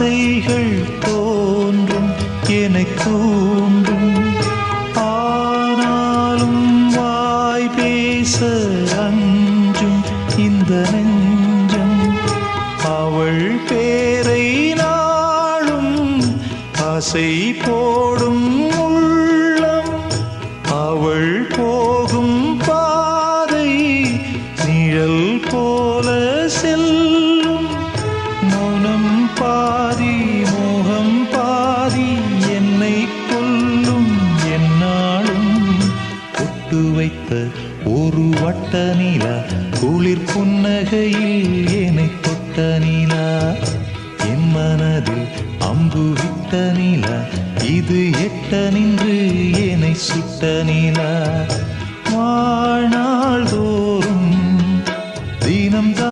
ஆசைகள் தோன்றும் என்னை தூண்டும். ஆனாலும் வாய் பேச அஞ்சும் இந்த நெஞ்சம். அவள் பேரை நாளும் ஆசை போடும் உள்ளம். அவள் போகும் பாதை நிழல் போல செல்லும். மௌனம் பாதி மோகம் பாதி என்னை கொல்லும். என்னாலும் ஒட்டு வைத்த ஒரு வட்ட நிலா குளிர் புன்னகையில் என்னை தொட்ட நிலா. என் மனதில் அம்பு விட்ட நிலா இது எட்ட நின்று என்னை சுட்ட நிலா. வாழ்நாள் தோறும் தினம்தான்